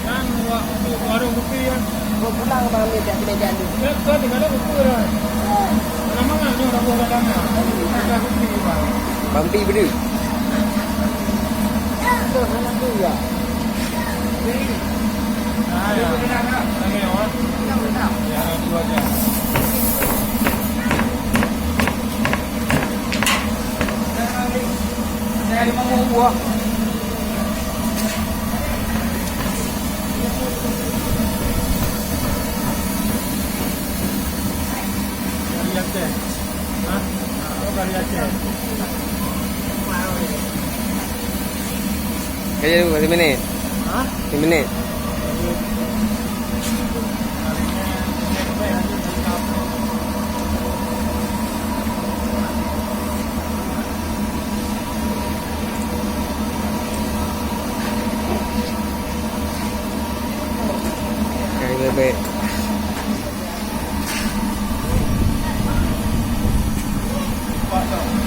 Kan warung kopi kan. Pulang bang ni tak kena jalan. Kau tinggal ada kopi dah. Lama kan ni orang buat dagangan. Ada kopi bang. Bampi benda. Tu anak tu ya. Ya. Lagi orang. Ya, dua jam. Saya mau buah. Kali Aceh. Hah? Oh, kali Aceh. Kerja dulu 5 minit. Hah? 5 minit. Kali bebek. Pak tau.